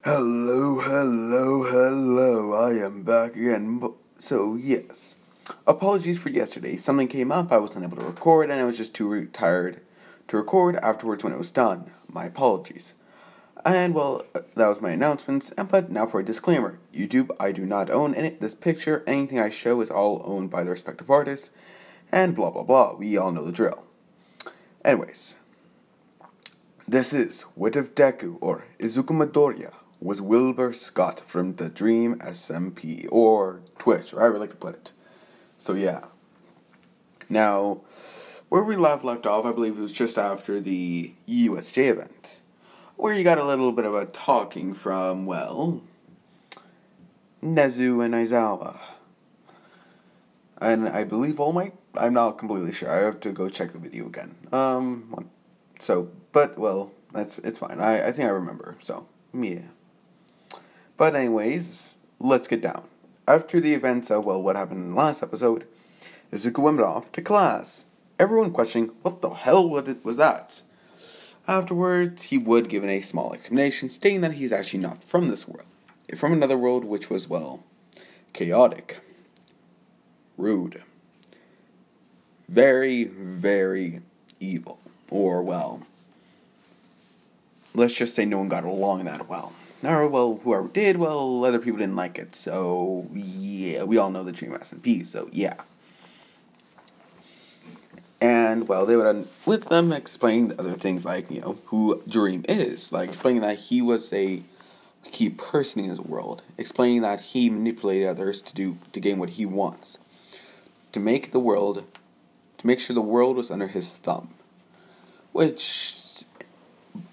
Hello, hello, hello. I am back again. So, yes. Apologies for yesterday. Something came up, I wasn't able to record, and I was just too tired to record afterwards when it was done. My apologies. And, well, that was my announcements, but now for a disclaimer. YouTube, I do not own this picture. Anything I show is all owned by the respective artist, and blah blah blah. We all know the drill. Anyways. This is Wit of Deku, or Izuku Midoriya, with Wilbur Scott from the Dream SMP, or Twitch, or however I like to put it. So yeah. Now, where we left off, I believe it was just after the USJ event, where you got a little bit of a talking from, well, Nezu and Aizawa. And I believe All Might? I'm not completely sure. I have to go check the video again. But, well, it's fine. I think I remember, so, yeah. But anyways, let's get down. After the events of, well, what happened in the last episode, Izuku went off to class. Everyone questioning, what the hell was that? Afterwards, he would give a small explanation, stating that he's actually not from this world. From another world which was, well, chaotic, rude, very, very evil, or, well, let's just say no one got along that well. Or, well, whoever did, well, other people didn't like it. So, yeah, we all know the Dream SMP, so, yeah. And, well, they would, with them, explain other things like, who Dream is. Like, explaining that he was a key person in his world. Explaining that he manipulated others to gain what he wants. To make sure the world was under his thumb. Which,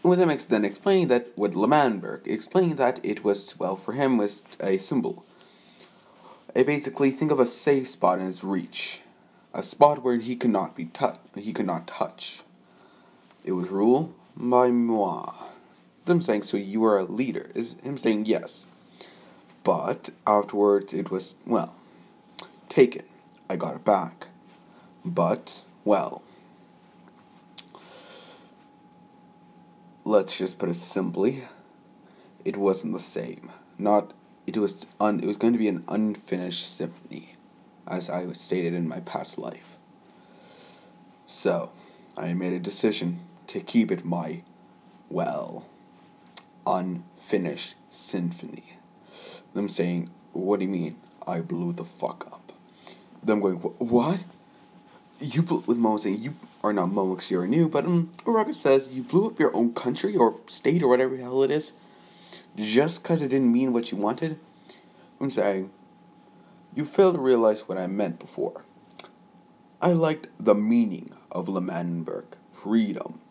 with him then explaining that, with Lamanberg, explaining that it was, well, for him was a symbol. Basically, think of a safe spot in his reach. A spot where he could not touch. It was rule by moi. Them saying, so you are a leader. Is him saying yes. But afterwards it was, well, taken. I got it back. But, well, let's just put it simply, it wasn't the same. It was going to be an unfinished symphony, as I stated in my past life. So, I made a decision to keep it my, well, unfinished symphony. Them saying, what do you mean? I blew the fuck up. Them going, what? You blew, with Momo saying, you are not Momo because you're new, but Uraka says, you blew up your own country or state or whatever the hell it is, just because it didn't mean what you wanted? I'm saying, you failed to realize what I meant before. I liked the meaning of Lamanberg, freedom,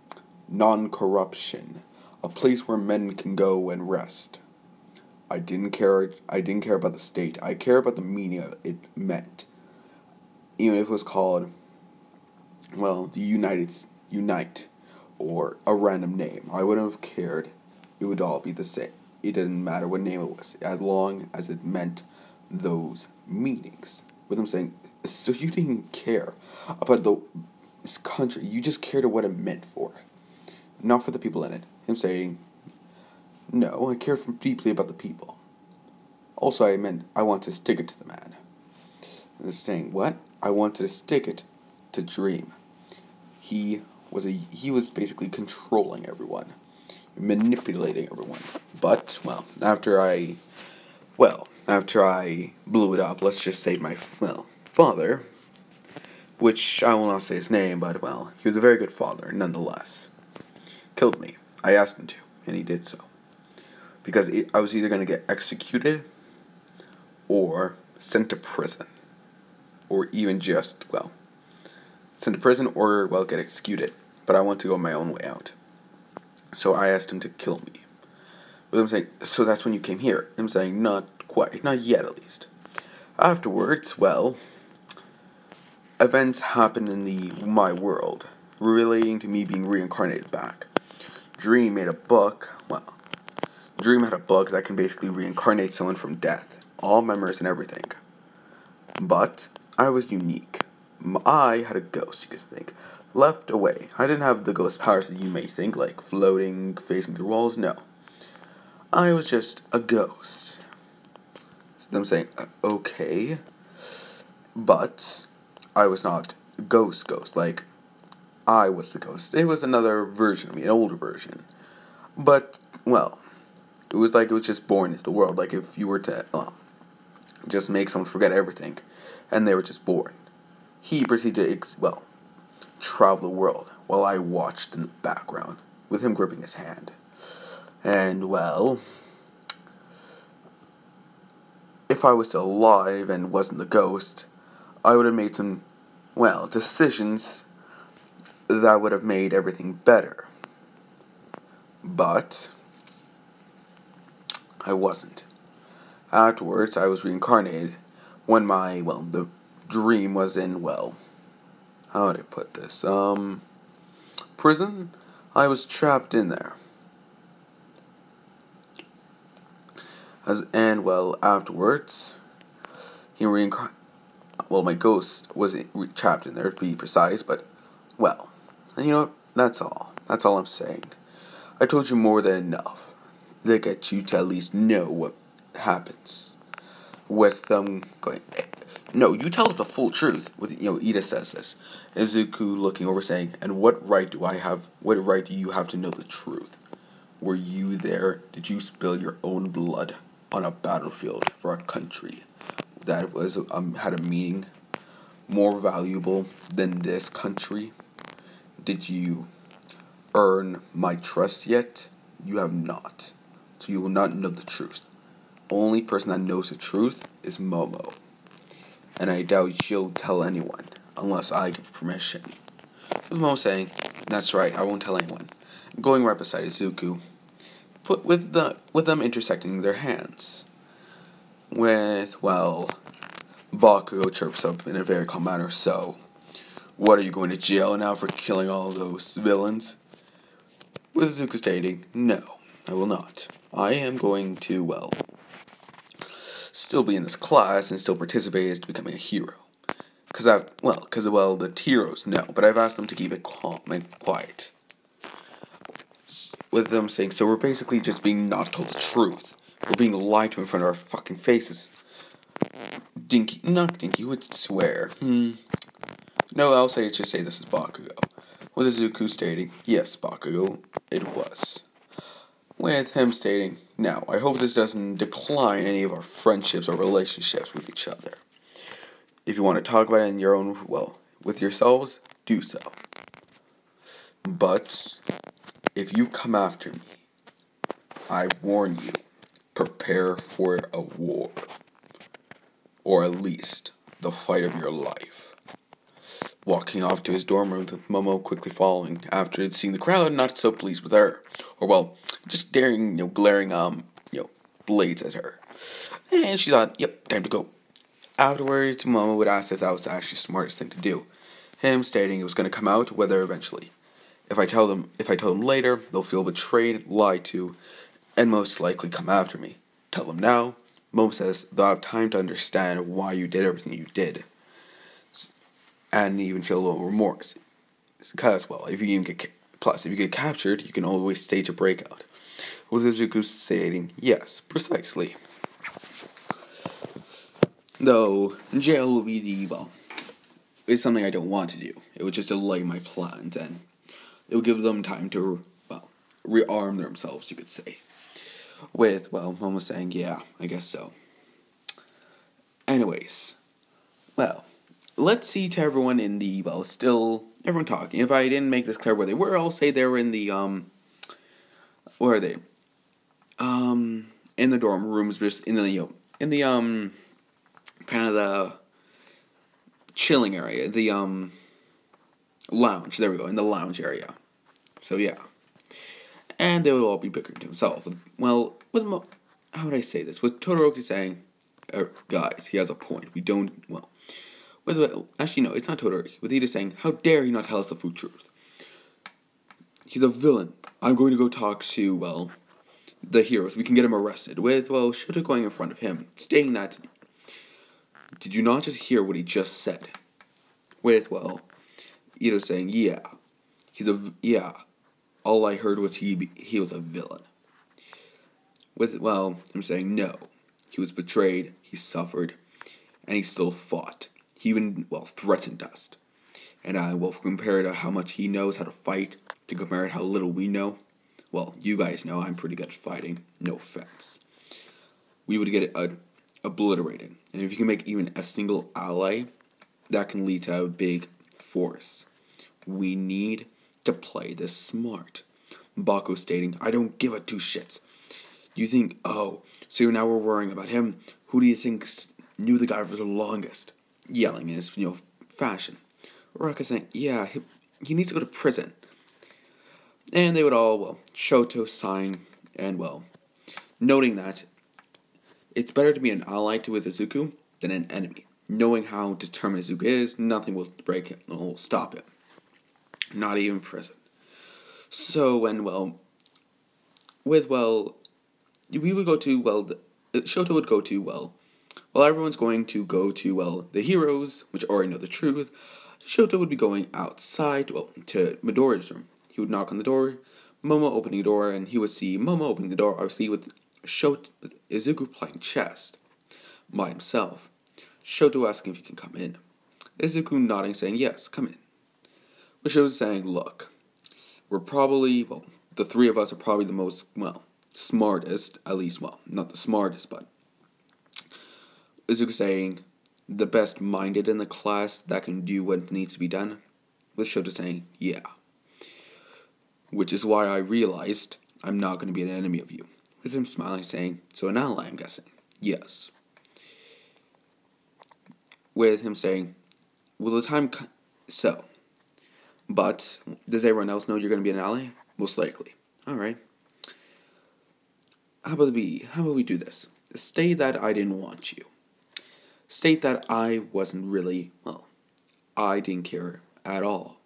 non-corruption, a place where men can go and rest. I didn't care about the state. I care about the meaning of it meant. Even if it was called, well, the Unite, or a random name, I wouldn't have cared. It would all be the same. It didn't matter what name it was, as long as it meant those meanings. With them saying, so you didn't care about this country, you just cared what it meant for. Not for the people in it. Him saying, no, I care deeply about the people. Also, I want to stick it to the man. And saying, what? I wanted to stick it to Dream. He was basically controlling everyone, manipulating everyone. But, well, after I blew it up, let's just say my, well, father, which I will not say his name, but, well, he was a very good father, nonetheless, killed me. I asked him to, and he did so. Because I was either going to get executed or sent to prison. Or even just, well, sent to prison or, well, get executed. But I want to go my own way out. So I asked him to kill me. But I'm saying, so that's when you came here. I'm saying, not quite. Not yet, at least. Afterwards, well, events happened in my world, relating to me being reincarnated back. Dream had a book that can basically reincarnate someone from death. All memories and everything. But I was unique. I had a ghost, you could think, left away. I didn't have the ghost powers that you may think, like floating, facing through walls, no. I was just a ghost. So them saying, okay, but I was not ghost, like, I was the ghost. It was another version of me, an older version. But, well, it was like it was just born into the world. Like if you were to, just make someone forget everything, and they were just born. He proceeded to, travel the world, while I watched in the background, with him gripping his hand. And, well, if I was still alive and wasn't the ghost, I would have made some, decisions that would have made everything better. But I wasn't. Afterwards, I was reincarnated when the dream was in, how would I put this? Prison? I was trapped in there. Afterwards, he reincarnated. My ghost was trapped in there, to be precise, but, and you know what? That's all. That's all I'm saying. I told you more than enough to get you to at least know what happens with them going, no, you tell us the full truth. Ida says this. Izuku looking over saying, and what right do you have to know the truth? Were you there? Did you spill your own blood on a battlefield for a country that was had a meaning more valuable than this country? Did you earn my trust yet? You have not. So you will not know the truth. Only person that knows the truth is Momo. And I doubt she'll tell anyone unless I give permission. With Momo saying, that's right, I won't tell anyone. Going right beside Izuku, with them intersecting their hands. Bakugo chirps up in a very calm manner, so, what, are you going to jail now for killing all those villains? With Izuku stating, no, I will not. I am going to, still be in this class and still participate as to becoming a hero. Because the heroes know, but I've asked them to keep it calm and quiet. With them saying, so we're basically just being not told the truth. We're being lied to in front of our fucking faces. Not Dinky, would swear. No, I'll say this is Bakugo. With Izuku stating, yes, Bakugo, it was. With him stating, now, I hope this doesn't decline any of our friendships or relationships with each other. If you want to talk about it in your own, with yourselves, do so. But, if you come after me, I warn you, prepare for a war. Or at least, the fight of your life. Walking off to his dorm room with Momo quickly following, after seeing the crowd not so pleased with her. Or, just glaring, blades at her. And she thought, yep, time to go. Afterwards, Momo would ask if that was actually the smartest thing to do. Him stating it was going to come out, whether eventually. If I tell them later, they'll feel betrayed, lied to, and most likely come after me. Tell them now. Momo says they'll have time to understand why you did everything you did. And even feel a little remorse. Because, if you get captured, you can always stage a breakout. With Izuku stating, yes, precisely. Though, jail will be it's something I don't want to do. It would just delay my plans, and it would give them time to, rearm themselves, you could say. With, Momo saying, yeah, I guess so. Anyways, let's see to everyone in the, everyone talking. If I didn't make this clear where they were, I'll say they were in the, where are they? In the dorm rooms, just in the, kind of the chilling area, the, lounge, there we go, in the lounge area. So, yeah. And they would all be bickering to himself. How would I say this? With Todoroki saying, guys, he has a point. We don't, actually, no, it's not Todoroki. With Ida saying, how dare he not tell us the full truth? He's a villain. I'm going to go talk to, the heroes. We can get him arrested. With, Shota going in front of him, stating that, did you not just hear what he just said? With, Ida saying, yeah. All I heard was he was a villain. I'm saying no. He was betrayed, he suffered, and he still fought. He even, threatened us. And compared to how much he knows how to fight, to compare to how little we know, you guys know I'm pretty good at fighting, no offense. We would get it obliterated. And if you can make even a single ally, that can lead to a big force. We need to play this smart. Baku stating, I don't give a two shits. You think, so now we're worrying about him. Who do you think knew the guy for the longest? Yelling in his, fashion. Uraka saying, yeah, he needs to go to prison. And they would all, Shoto sighing and, noting that it's better to be an ally with Izuku than an enemy. Knowing how determined Izuku is, nothing will break him, will stop him. Not even prison. So when, we would go to, Shoto would go to, everyone's going to go to, the heroes, which already know the truth, Shoto would be going outside, to Midoriya's room. He would knock on the door, Momo opening the door, and he would see Momo opening the door, obviously with Izuku playing chess by himself. Shoto asking if he can come in. Izuku nodding, saying, yes, come in. But Shoto saying, look, we're probably, the three of us are probably the most, smartest, at least, not the smartest, but Izuku saying, the best minded in the class that can do what needs to be done, with Shoto saying, yeah. Which is why I realized I'm not going to be an enemy of you. With him smiling, saying, so an ally, I'm guessing. Yes. With him saying, will the time so. But, does everyone else know you're going to be an ally? Most likely. Alright. How about we do this? State that I didn't want you. State that I wasn't really, I didn't care at all.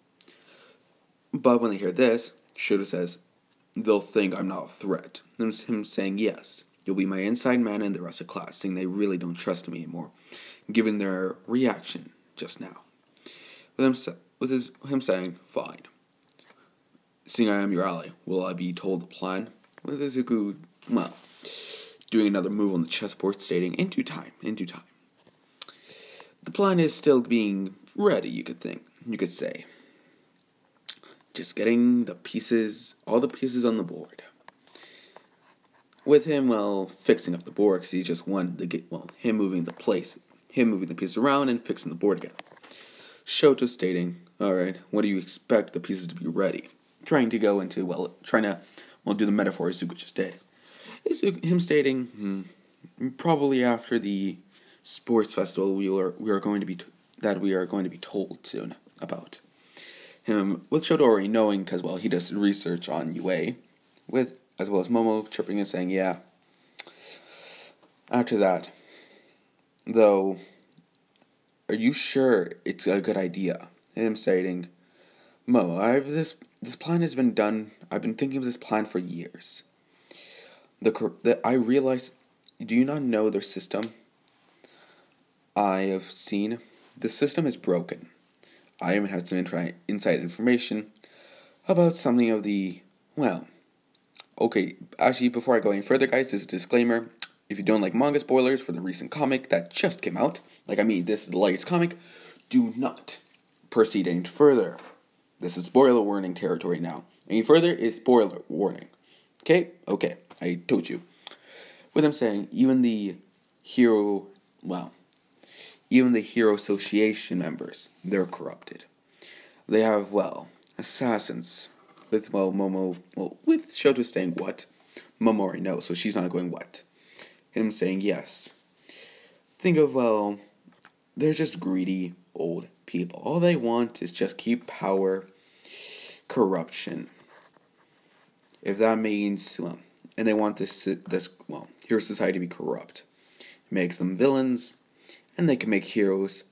But when they hear this, Shoto says, they'll think I'm not a threat. And it's him saying, yes, you'll be my inside man and the rest of class, saying they really don't trust me anymore, given their reaction just now. With him saying, fine. Seeing I am your ally, will I be told the plan? With Izuku, doing another move on the chessboard, stating, in due time. The plan is still being ready, you could say. Just getting all the pieces on the board. With him, fixing up the board, because he just wanted to get, him moving the pieces around and fixing the board again. Shoto stating, alright, what do you expect the pieces to be ready? Trying to go into, do the metaphor Izuku just did. Him stating, probably after the sports festival we are going to be told soon about. Him with Shoto already knowing because he does research on UA, as well as Momo chirping and saying, yeah. After that, though, are you sure it's a good idea? Him stating, Momo, this plan has been done. I've been thinking of this plan for years. I realize, do you not know their system? I have seen the system is broken. I even have some inside information about something of the, okay, actually, before I go any further, guys, this is a disclaimer. If you don't like manga spoilers for the recent comic that just came out, this is the latest comic, do not proceed any further. This is spoiler warning territory now. Any further is spoiler warning. Okay, I told you. With him saying, even the Hero Association members, they're corrupted. They have, assassins. With, Momo, with Shoto saying what? Momo already knows, so she's not going what? Him saying yes. Think of, they're just greedy old people. All they want is just keep power, corruption. If that means, and they want this hero society to be corrupt. It makes them villains, and they can make heroes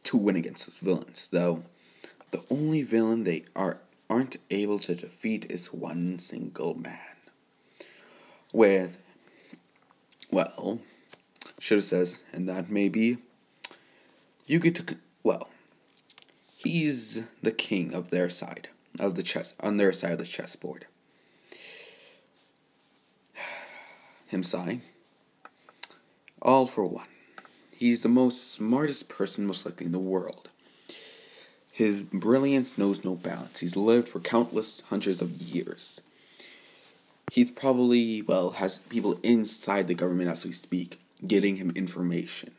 to win against those villains. Though, the only villain they aren't able to defeat is one single man. Shoto says, and that may be, he's the king of their side on their side of the chessboard. him sigh. All for one. He's the most smartest person most likely in the world. His brilliance knows no bounds. He's lived for countless hundreds of years. He's probably, has people inside the government as we speak, getting him information.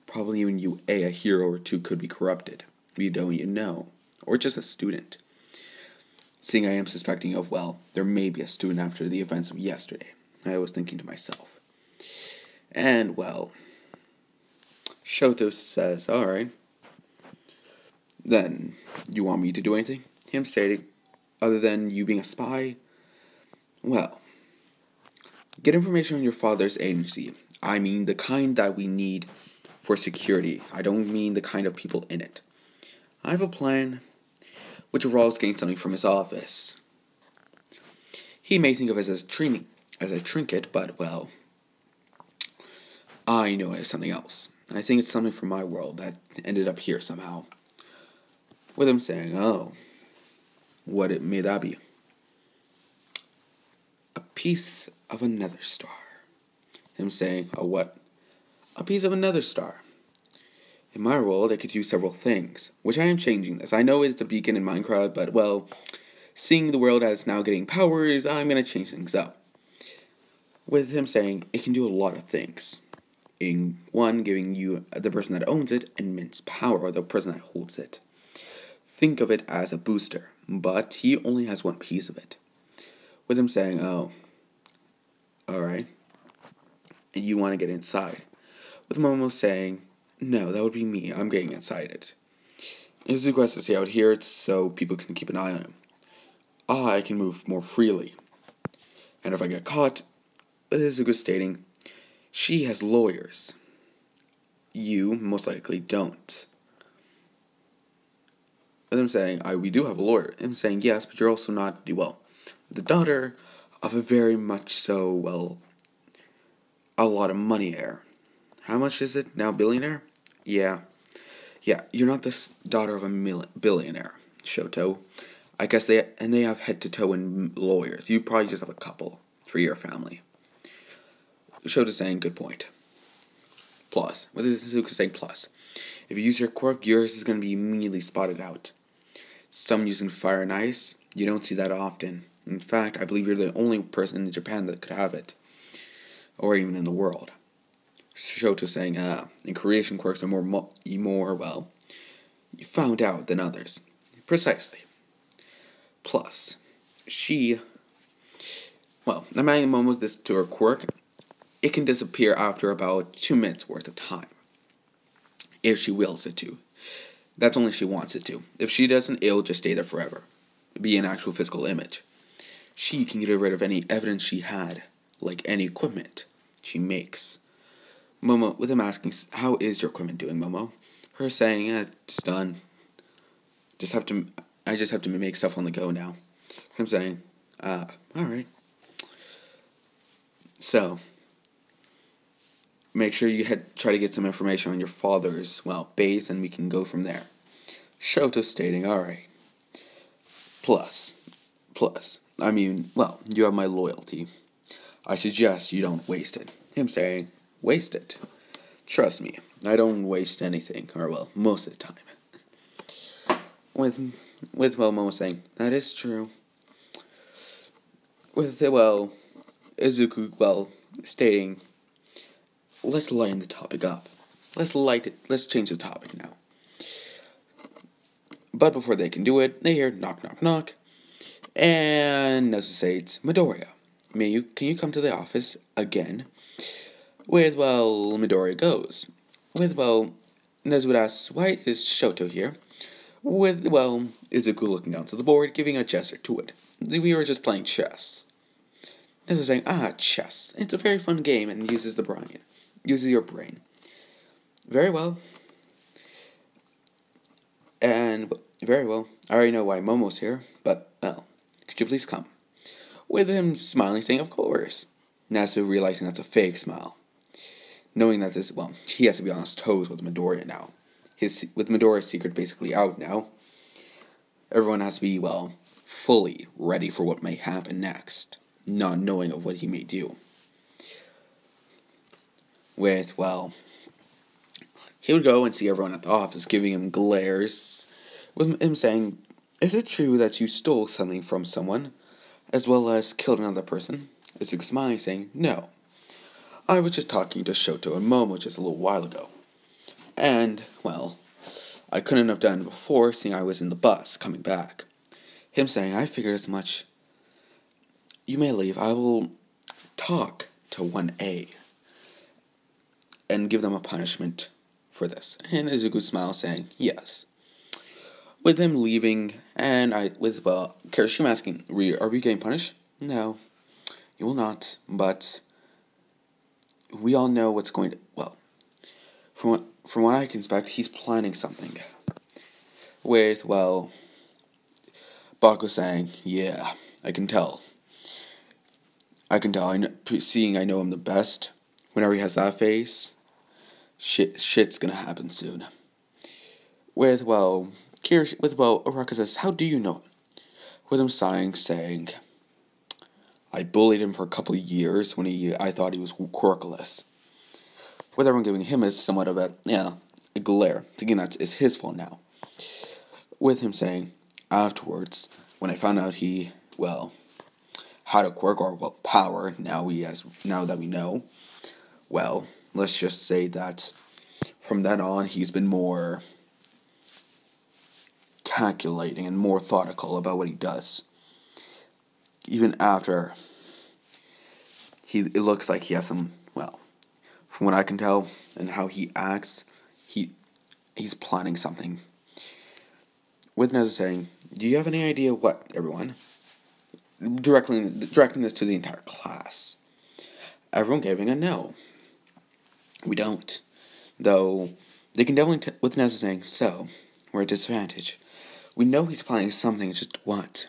Probably even you, a hero or two could be corrupted. We don't even know. Or just a student. Seeing I am suspecting of, there may be a student after the events of yesterday. I was thinking to myself. And, Shoto says, alright. Then, you want me to do anything? Him stating, other than you being a spy? Get information on your father's agency. I mean the kind that we need for security. I don't mean the kind of people in it. I have a plan which involves getting something from his office. He may think of it as a trinket, but, I know it is something else. I think it's something from my world that ended up here somehow. With him saying, what may that be? A piece of another star. Him saying, what? A piece of another star. In my world, it could do several things, which I am changing this. I know it's a beacon in Minecraft, but, seeing the world as now getting powers, I'm going to change things up. With him saying, it can do a lot of things. In one, giving you, the person that owns it, immense power, or the person that holds it. Think of it as a booster, but he only has one piece of it. With him saying, alright, and you want to get inside. With Momo saying, no, that would be me, I'm getting inside it. Izuku has to stay out here so people can keep an eye on him. I can move more freely. And if I get caught, Izuku stating, she has lawyers. You most likely don't. And I'm saying, we do have a lawyer. I'm saying, yes, but you're also not, the daughter of a very much so, a lot of money heir. How much is it now, billionaire? Yeah, you're not the daughter of a billionaire, Shoto. I guess they have head to toe in lawyers. You probably just have a couple for your family. Shoto's saying, good point. Plus, what is Izuku saying plus? If you use your quirk, yours is going to be immediately spotted out. Some using fire and ice, you don't see that often. In fact, I believe you're the only person in Japan that could have it. Or even in the world. Shoto saying, in creation quirks are more, you found out than others. Precisely. Plus, I'm adding a moment this to her quirk. It can disappear after about 2 minutes worth of time. If she wills it to. That's only if she wants it to. If she doesn't, it'll just stay there forever. Be an actual physical image. She can get rid of any evidence she had, like any equipment she makes. Momo, with him asking, how is your equipment doing, Momo? Her saying, it's done. I just have to make stuff on the go now. Him saying, alright. So, make sure you try to get some information on your father's, base, and we can go from there. Shoto stating, alright. Plus, you have my loyalty. I suggest you don't waste it. Him saying, waste it. Trust me, I don't waste anything, or most of the time. With Momo saying, that is true. With, Izuku, stating, let's lighten the topic up. Let's change the topic now. But before they can do it, they hear knock, knock, knock. And Nezu states, Midoriya, can you come to the office again? With, Midoriya goes. With, Nezu asks, why is Shoto here? With, Izuku looking down to the board, giving a gesture to it. We were just playing chess. Nezu saying, chess. It's a very fun game and uses your brain. Very well. And, very well. I already know why Momo's here, but, could you please come? With him smiling, saying, of course. Nezu realizing that's a fake smile. Knowing that he has to be on his toes with Midoriya now. With Midoriya's secret basically out now, everyone has to be, fully ready for what may happen next, not knowing of what he may do. with, well, he would go and see everyone at the office, giving him glares, with him saying, "Is it true that you stole something from someone, as well as killed another person?" Izuku smiling, saying, "No. I was just talking to Shoto and Momo just a little while ago. And, well, I couldn't have done it before, seeing I was in the bus, coming back." Him saying, "I figured as much. You may leave. I will talk to 1A and give them a punishment for this." And Izuku smiles, saying, "Yes." With him leaving, and Kirishima asking, "Are we getting punished?" "No, you will not, but we all know what's going to, well, from what I can expect, he's planning something." With, well, Baku saying, "Yeah, I can tell. I know, seeing I know him the best, whenever he has that face, shit's gonna happen soon." With, well, Araka says, "How do you know him?" With him sighing, saying, "I bullied him for a couple of years when I thought he was quirkless." With everyone giving him somewhat of a glare, thinking that it's his fault now. With him saying, "Afterwards, when I found out he, well, had a quirk or, well, power, now that we know, well, let's just say that from then on, he's been more calculating and more thoughtful about what he does. Even after it looks like he has some, well, from what I can tell and how he acts, he's planning something." With Nezu saying, "Do you have any idea what, everyone?" Directing this to the entire class. Everyone giving a no. "We don't. Though, they can definitely, with Nezu saying, "So, we're at disadvantage. We know he's planning something, it's just what?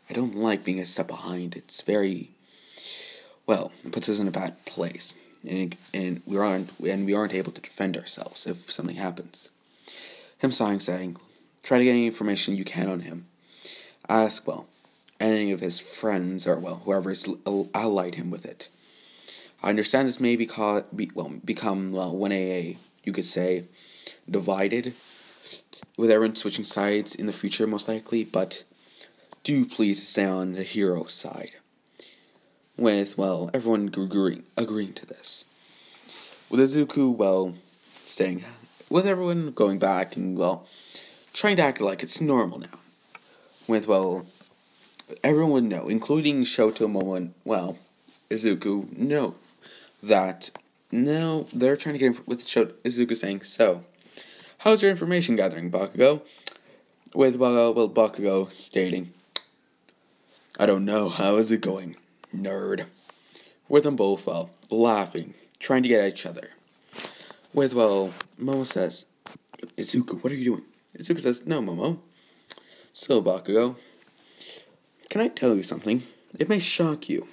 I don't like being a step behind. It's very, well, it puts us in a bad place. And we aren't able to defend ourselves if something happens." Him sighing, saying, "Try to get any information you can on him. Ask, well, any of his friends or, well, whoever's allied him with it. I understand this may become, when you could say, divided, with everyone switching sides in the future, most likely, but do please stay on the hero side." With, well, everyone agreeing to this. With Izuku, well, staying, with everyone going back and, well, trying to act like it's normal now. With, well, everyone would know, including Shoto, Momo, and, well, Izuku, know that now they're trying to get with Izuku saying, "So, how's your information gathering, Bakugo?" With, well, Bakugo stating, "I don't know, how is it going, nerd?" With them both, well, laughing, trying to get at each other. With, well, Momo says, "Izuku, what are you doing?" Izuku says, "No, Momo." "So, Bakugo, can I tell you something? It may shock you."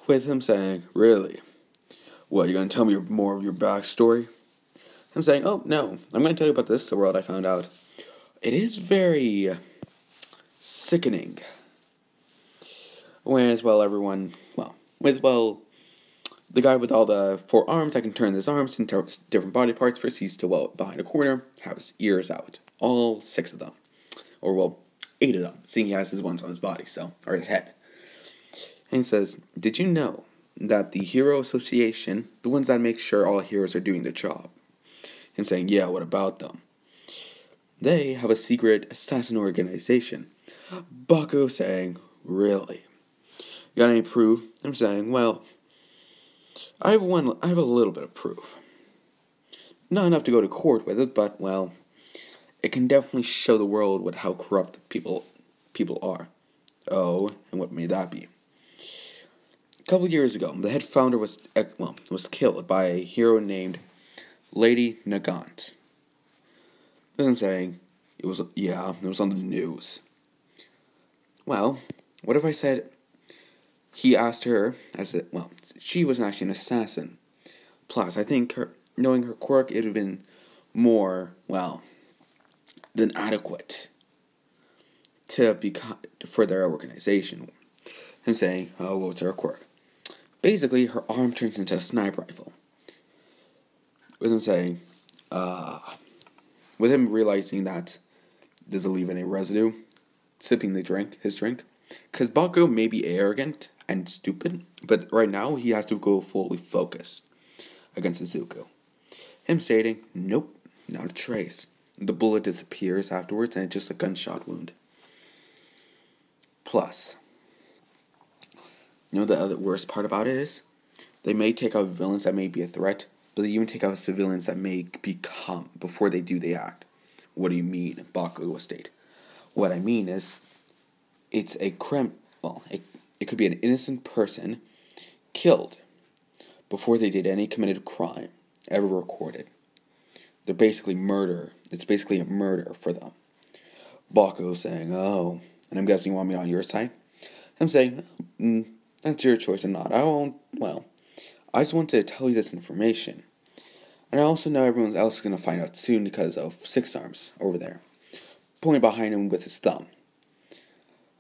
With him saying, "Really? What, you gonna tell me more of your backstory?" I'm saying, "Oh, no, I'm gonna tell you about this, the world I found out. It is very sickening." With, well, everyone, well, the guy with all the 4 arms, I can turn his arms into different body parts, proceeds to, well, behind a corner, have his ears out. All 6 of them. Or, well, 8 of them, seeing he has his ones on his body, or his head. And he says, "Did you know that the Hero Association, the ones that make sure all heroes are doing their job?" And saying, "Yeah, what about them?" "They have a secret assassin organization." Bakugo saying, "Really? You got any proof?" I'm saying, "Well, I have a little bit of proof. Not enough to go to court with it, but, well, it can definitely show the world how corrupt people are." "Oh, and what may that be?" "A couple years ago, the head founder was killed by a hero named Lady Nagant." Then saying, it was on the news." "Well, what if I said," he asked her, she was actually an assassin. Plus, I think knowing her quirk, it would have been more, well, than adequate for their organization." I'm saying, "Oh, what's her quirk?" "Basically, her arm turns into a sniper rifle. With him saying, with him realizing that doesn't leave any residue, sipping his drink, because Bakugo may be arrogant and stupid, but right now he has to go fully focused against Izuku. Him stating, nope, not a trace. The bullet disappears afterwards and it's just a gunshot wound. Plus, you know the other worst part about it is? They may take out villains that may be a threat, but they even take out civilians that may become, before they do the act. What do you mean, Bakugo state? What I mean is, it's a crime, it could be an innocent person killed before they did any committed crime ever recorded. They're basically murder. It's basically a murder for them. Bakugo saying, oh, and I'm guessing you want me on your side? I'm saying, that's your choice or not. I just want to tell you this information. And I also know everyone else is going to find out soon because of Six Arms over there, pointing behind him with his thumb.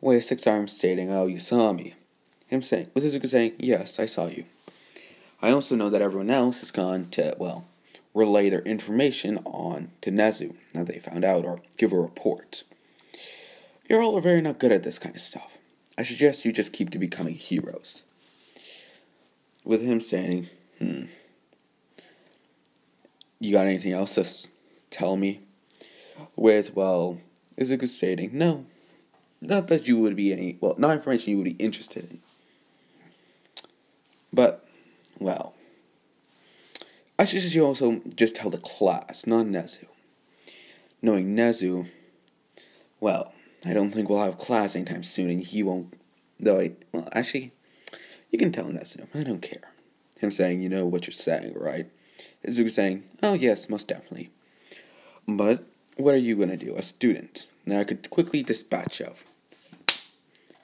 With Six Arms stating, oh, you saw me. Him saying, with Izuku saying, yes, I saw you. I also know that everyone else has gone to, relay their information on to Nezu, now they found out, or give a report. You're all very not good at this kind of stuff. I suggest you just keep to becoming heroes. With him saying, you got anything else to tell me? With, Izuku stating, no. Not that you would be not information you would be interested in. But, I suggest you also just tell the class, not Nezu. Knowing Nezu, I don't think we'll have class anytime soon, and he won't, actually, you can tell Nezu, I don't care. Him saying, you know what you're saying, right? Izuku saying, oh yes, most definitely. But, what are you gonna do, a student? Now I could quickly dispatch of,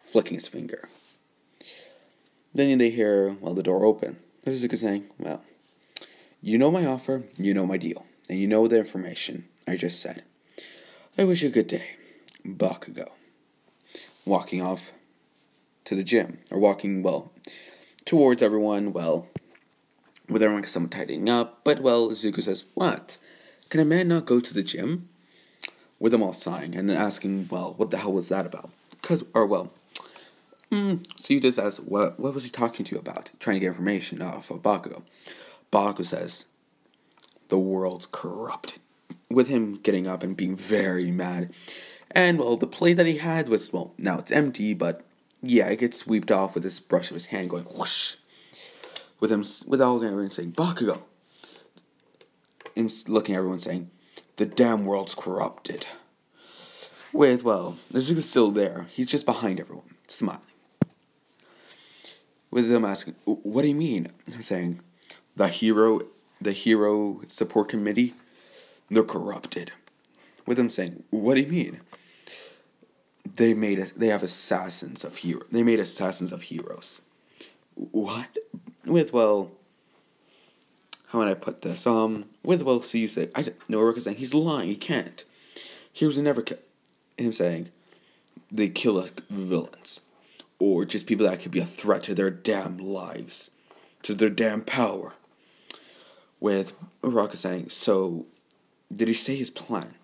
flicking his finger. Then they hear, the door open. Izuku saying, you know my offer, you know my deal, and you know the information I just said. I wish you a good day, Bakugo. Walking off to the gym, or walking, towards everyone, with everyone somewhat tidying up, but, Izuku says, what? Can a man not go to the gym? With them all sighing, and then asking, what the hell was that about? So you just ask, what was he talking to you about? Trying to get information off of Bakugo. Bakugo says, the world's corrupted. With him getting up and being very mad. And, the plate that he had was, now it's empty, but, it gets swept off with this brush of his hand going whoosh. With all everyone saying, Bakugo. And looking at everyone saying, the damn world's corrupted. With, Izuku's still there. He's just behind everyone, smiling. With them asking, what do you mean? I'm saying, the hero support committee, they're corrupted. With them saying, what do you mean? They have assassins of heroes. They made assassins of heroes. What? With, how would I put this? So you say, Rook is saying, he's lying, he can't. Heroes would never kill. Him saying, they kill villains. Or just people that could be a threat to their damn lives. To their damn power. With Rock saying, so, did he say his plan?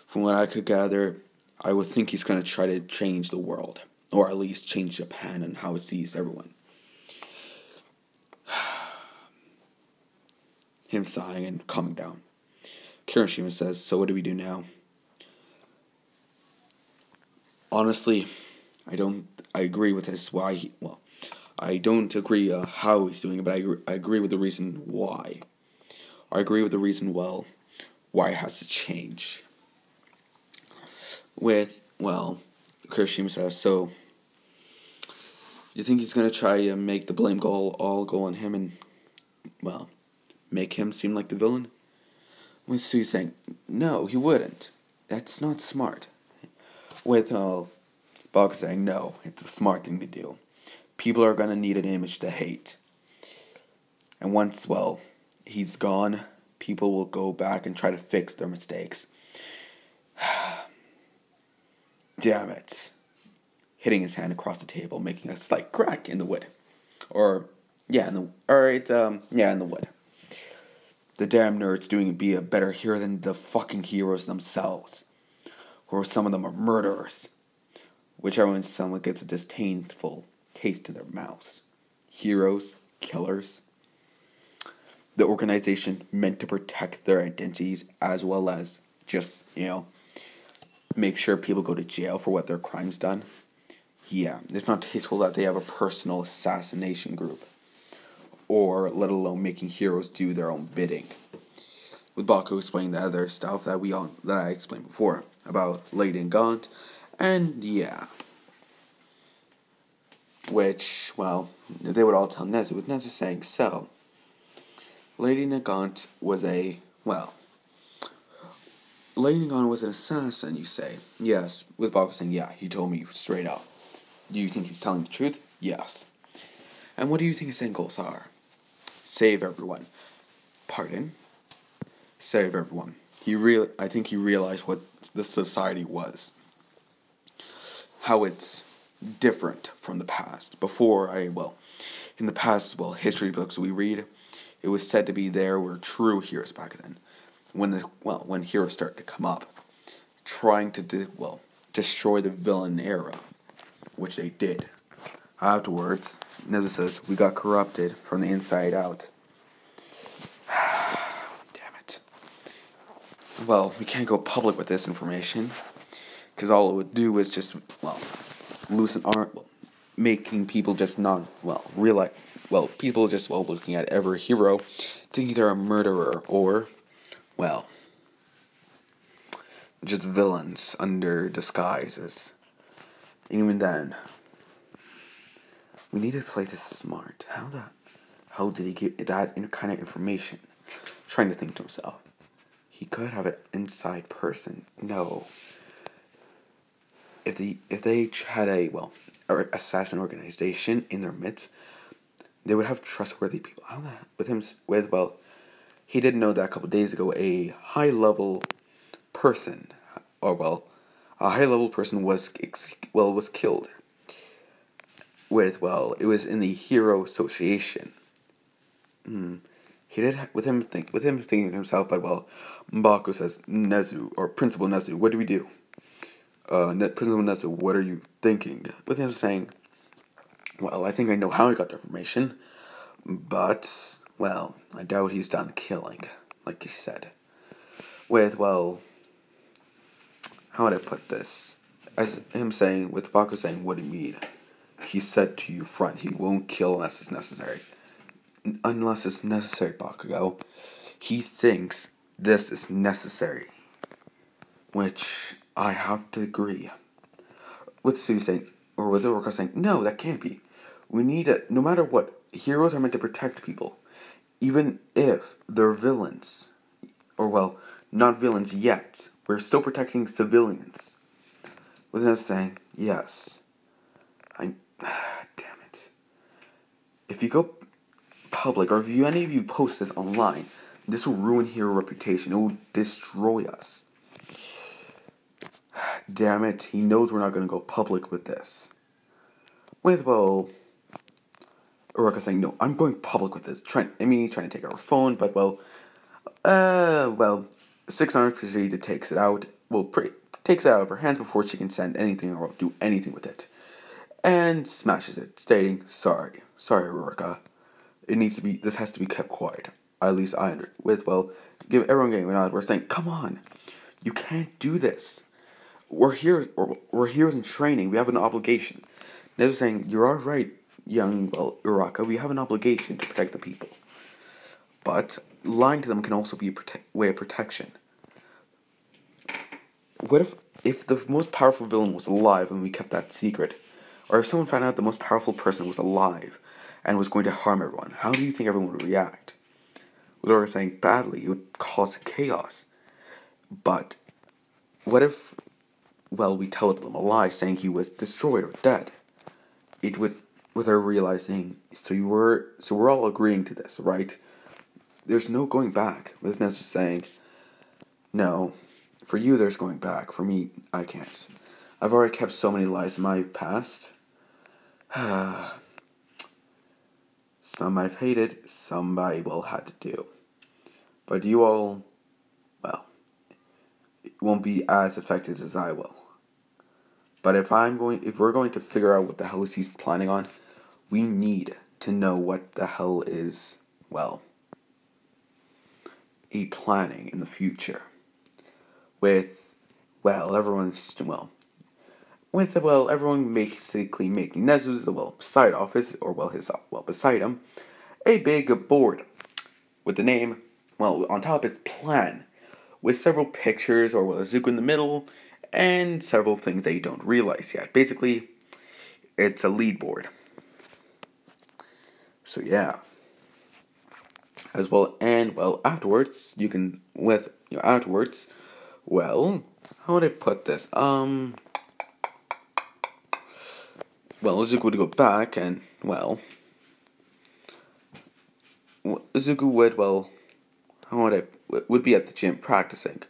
From what I could gather, I would think he's going to try to change the world. Or at least change Japan and how it sees everyone. Him sighing and calming down. Kirishima says, so what do we do now? Honestly, I agree with this. I don't agree how he's doing it, but I agree with the reason why. I agree with the reason, why it has to change. With, Kirishima says, so, you think he's going to try and make the blame all go on him and, make him seem like the villain? With Sui saying, no, he wouldn't. That's not smart. With, Bog saying, no, it's a smart thing to do. People are going to need an image to hate. And once, he's gone, people will go back and try to fix their mistakes. Damn it. Hitting his hand across the table, making a slight crack in the wood. In the wood. the damn nerds doing be a better hero than the fucking heroes themselves. Or some of them are murderers. Whichever one someone gets a disdainful taste in their mouths. Heroes, killers. The organization meant to protect their identities as well as just, make sure people go to jail for what their crimes done. Yeah, it's not tasteful that they have a personal assassination group. Or let alone making heroes do their own bidding. With Baku explaining the other stuff that I explained before about Lady and Gaunt, and yeah, which they would all tell Nezu. With Nezu saying so, Lady Nagant was Lady Nagant was an assassin. You say yes. With Baku saying yeah, he told me straight up. Do you think he's telling the truth? Yes. And what do you think his end goals are? Save everyone. Pardon? Save everyone. I think he realized what the society was. How it's different from the past. In the past, history books we read, it was said to be there were true heroes back then. When heroes started to come up, trying to destroy the villain era, which they did. Afterwards, Nezu says, we got corrupted from the inside out. Damn it. Well, we can't go public with this information, because all it would do is just, loosen making people just realize, people just, looking at every hero, thinking they're a murderer, or, just villains under disguises. And even then, we need to play this smart. How did he get that kind of information? Trying to think to himself. He could have an inside person. No. If they had a assassin organization in their midst, they would have trustworthy people. How that he didn't know that a couple days ago a high level person, was killed. It was in the Hero Association. He did with him thinking to himself, but Mbaku says, Nezu, or Principal Nezu, what do we do? Principal Nezu, what are you thinking? With him saying, I think I know how I got the information, but, I doubt he's done killing, like you said. How would I put this? As him saying, with Baku saying, what do you mean? He said to you front, he won't kill unless it's necessary. Unless it's necessary, Bakugo. He thinks this is necessary. Which I have to agree. With Sue saying, or with Orca saying, no, that can't be. We need no matter what, heroes are meant to protect people. Even if they're villains. Or, not villains yet. We're still protecting civilians. With him saying, yes. Damn it. If you go public, or if any of you post this online, this will ruin hero reputation. It will destroy us. Damn it. He knows we're not going to go public with this. With, Uraka saying, no, I'm going public with this. Trying to take our phone, but, 600 procedure takes it out. Takes it out of her hands before she can send anything or do anything with it. And smashes it, stating, sorry, Uraka. This has to be kept quiet. At least I give everyone getting an we're saying, come on, you can't do this. We're heroes in training. We have an obligation. They're saying, you're all right, young Uraka. We have an obligation to protect the people. But lying to them can also be a way of protection. What if the most powerful villain was alive and we kept that secret? Or if someone found out the most powerful person was alive and was going to harm everyone, how do you think everyone would react? With Uraka saying badly, it would cause chaos. But what if, we tell them a lie saying he was destroyed or dead? It would, with her realizing, so we're all agreeing to this, right? There's no going back. This man was saying, no, for you there's going back. For me, I can't. I've already kept so many lies in my past. Some I've hated, some I had to do. But you all, well, won't be as affected as I will. But if we're going to figure out what the hell he's planning on, we need to know what the hell is, well, a planning in the future. With, well, everyone's, well, with, well, everyone basically making Nezu's, well, side office, or, well, his, well, beside him, a big board with the name, well, on top is plan, with several pictures, or, well, a Zuko in the middle, and several things that you don't realize yet. Basically, it's a lead board. So, yeah. As well, and, well, afterwards, you can, with, afterwards, well, how would I put this? Well, Zuko would go back, and, well, Zuko would, well, how would would be at the gym practicing.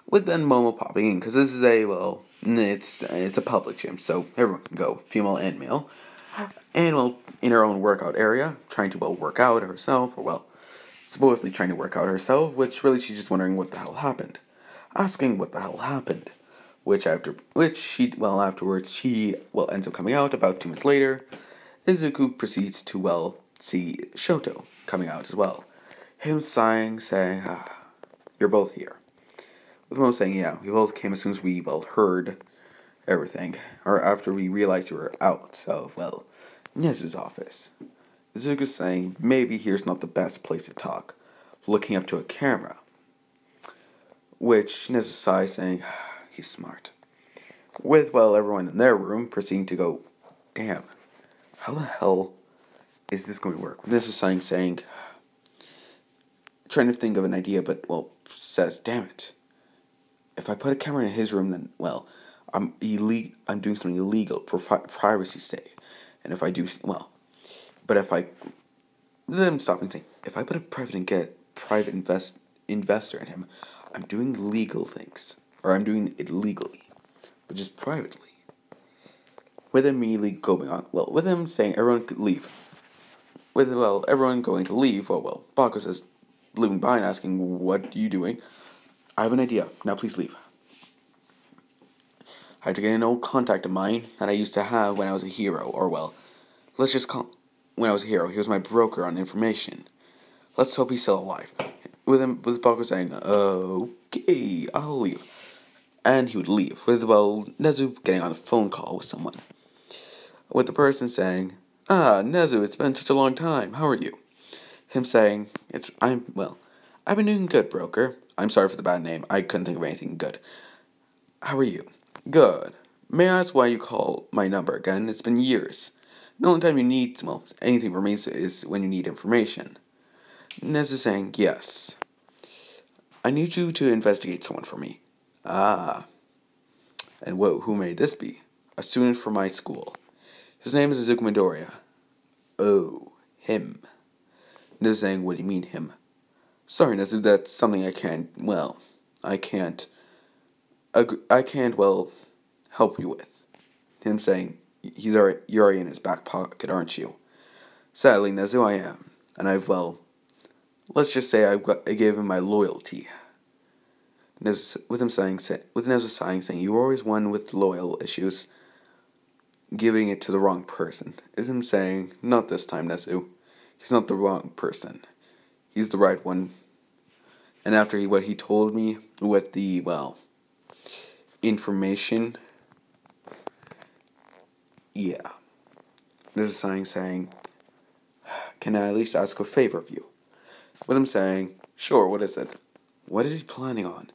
With then Momo popping in, because this is a, well, it's a public gym, so everyone can go, female and male. And, well, in her own workout area, trying to, well, work out herself, or, well, supposedly trying to work out herself, which really she's just wondering what the hell happened. Asking what the hell happened. Afterwards she, well, ends up coming out about 2 minutes later. Izuku proceeds to, well, see Shoto coming out as well. Him sighing, saying, you're both here. With Mo saying, yeah, we both came as soon as we, well, heard everything. Or after we realized we were out of, well, Nezu's office. Izuku saying, maybe here's not the best place to talk. Looking up to a camera. Which Nezu sighs, saying, he's smart. With, well, everyone in their room proceeding to go, damn, how the hell is this going to work? Nezu sighing, saying, trying to think of an idea, but, well, says, damn it. If I put a camera in his room, then, well, I'm doing something illegal for privacy's sake. And if I do, well, but if I, then I'm stopping saying, if I put a private investor in him, I'm doing legal things, or I'm doing it legally, but just privately. With him immediately going on, well, with him saying everyone could leave. With, well, everyone going to leave, well, Baku says, leaving behind, asking, what are you doing? I have an idea. Now please leave. I have to get an old contact of mine that I used to have when I was a hero, or, well, let's just call when I was a hero. He was my broker on information. Let's hope he's still alive. With Baku saying, okay, I'll leave. And he would leave. With, well, Nezu getting on a phone call with someone. With the person saying, Nezu, it's been such a long time. How are you? Him saying, I've been doing good, broker. I'm sorry for the bad name. I couldn't think of anything good. How are you? Good. May I ask why you call my number again? It's been years. The only time you need, well, anything from me is when you need information. Nezu saying, yes. I need you to investigate someone for me. Ah. And who may this be? A student from my school. His name is Izuku Midoriya. Oh, him. Nezu saying, what do you mean, him? Sorry, Nezu, that's something I can't, help you with. Him saying, you're already in his back pocket, aren't you? Sadly, Nezu, I am. And let's just say I gave him my loyalty. With Nezu sighing, saying, you were always one with loyal issues, giving it to the wrong person. Is him saying, not this time, Nezu. He's not the wrong person. He's the right one. And after what he told me with the, information, yeah. Nezu sighing, saying, can I at least ask a favor of you? With him saying, sure, what is it? What is he planning on?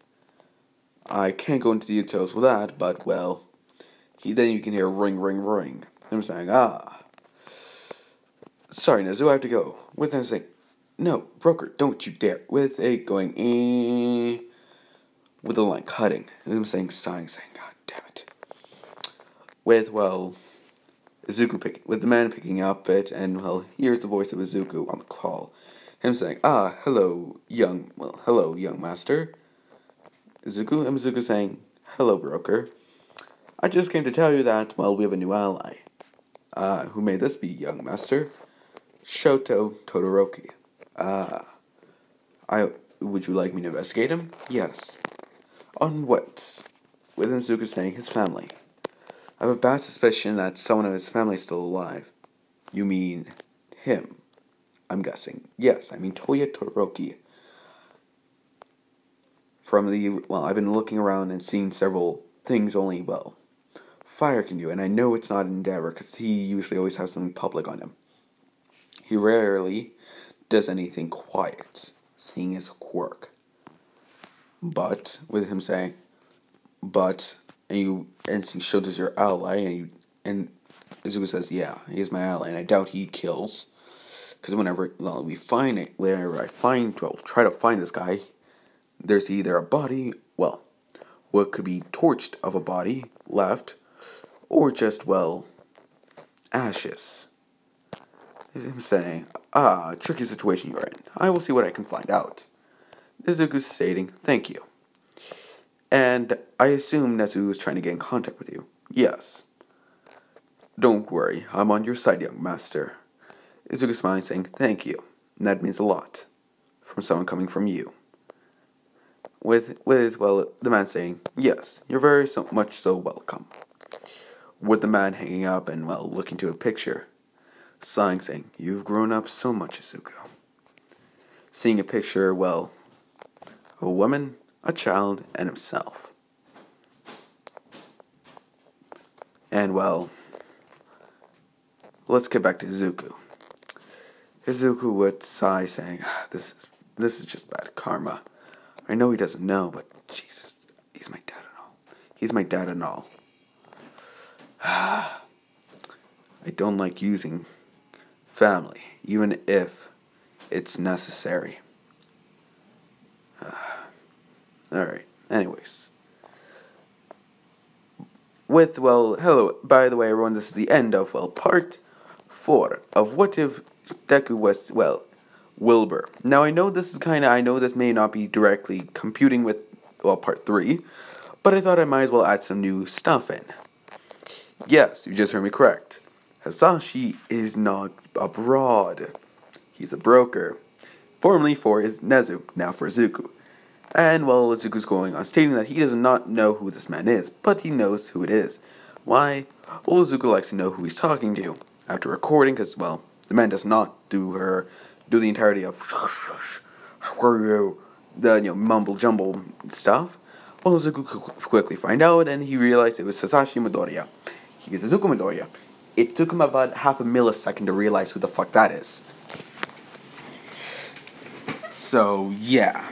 I can't go into details with that, but, then you can hear ring, ring, ring. I'm saying, sorry, Nezu, I have to go. With him saying, no, broker, don't you dare. With a going, with the line cutting. And him saying, sighing, saying, God damn it. With, with the man picking up it, and, here's the voice of Izuku on the call. Him saying, hello, young master. Izuku saying, hello, broker. I just came to tell you that, we have a new ally. Who may this be, young master? Shoto Todoroki. would you like me to investigate him? Yes. On what? With Izuku saying his family. I have a bad suspicion that someone of his family is still alive. You mean him? I'm guessing. Yes, I mean Toya Toroki. I've been looking around and seeing several things only, fire can do, and I know it's not Endeavor, because he usually always has something public on him. He rarely does anything quiet, seeing his quirk. But, with him saying, and he shows us your ally, and Izuku says, yeah, he's my ally, and I doubt he kills. Because whenever try to find this guy, there's either a body, what could be torched of a body left, or just, ashes. Is him saying, tricky situation you're in. I will see what I can find out. Izuku's stating, thank you. And I assume Nezu was trying to get in contact with you. Yes. Don't worry, I'm on your side, young master. Izuku smiling, saying, thank you. And that means a lot. From someone coming from you. With the man saying, yes, you're very much so welcome. With the man hanging up and, looking to a picture. Sighing, saying, you've grown up so much, Izuku. Seeing a picture, a woman, a child, and himself. And, let's get back to Izuku. Izuku would sigh, saying, this is just bad karma. I know he doesn't know, but Jesus, he's my dad and all. He's my dad and all. I don't like using family, even if it's necessary. Alright, anyways. Hello, by the way, everyone, this is the end of, part 4 of What If Deku was, Wilbur. Now, I know this may not be directly computing with, part 3, but I thought I might as well add some new stuff in. Yes, you just heard me correct. Hasashi is not abroad. He's a broker. Formerly for his Nezu, now for Izuku. And, Izuku's going on stating that he does not know who this man is, but he knows who it is. Why? Well, Izuku likes to know who he's talking to. After recording, because, the man does not do the entirety of mumble jumble stuff. Well, Izuku quickly find out, and he realized it was Sasashi Midoriya. He is Izuku Midoriya. It took him about half a millisecond to realize who the fuck that is. So, yeah.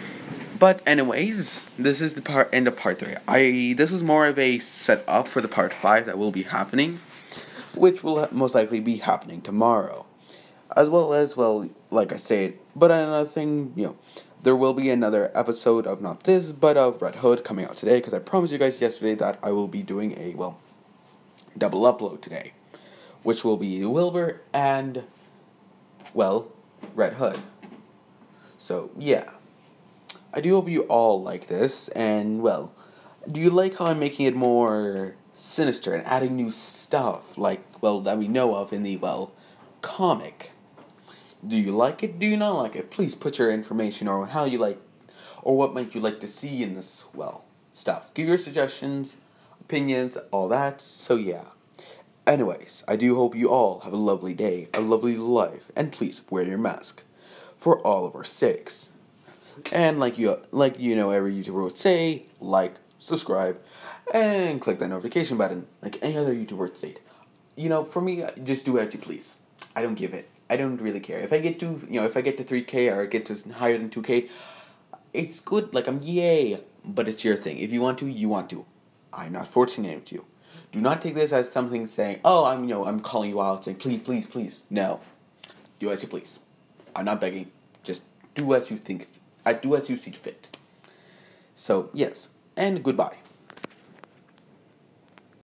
But anyways, this is the end of part 3. This was more of a setup for the part 5 that will be happening, which will most likely be happening tomorrow. As well as, like I said, but another thing, there will be another episode of not this, but of Red Hood coming out today, because I promised you guys yesterday that I will be doing a, double upload today, which will be Wilbur and, Red Hood. So, yeah. I do hope you all like this, and, do you like how I'm making it more sinister and adding new stuff, that we know of in the, comic? Do you like it? Do you not like it? Please put your information or how you like, or what might you like to see in this, stuff. Give your suggestions, opinions, all that, so yeah. Anyways, I do hope you all have a lovely day, a lovely life, and please wear your mask. For all of our sakes. And every YouTuber would say, subscribe, and click that notification button, like any other YouTuber would say. For me, just do as you please. I don't really care. If I get to 3K or get to higher than 2K, it's good, yay, but it's your thing. If you want to, you want to. I'm not forcing you to. Do not take this as something saying, oh, I'm calling you out, saying, please, please, please. No. Do as you please. I'm not begging. Just do as you think. Do as you see fit. So, yes, and goodbye.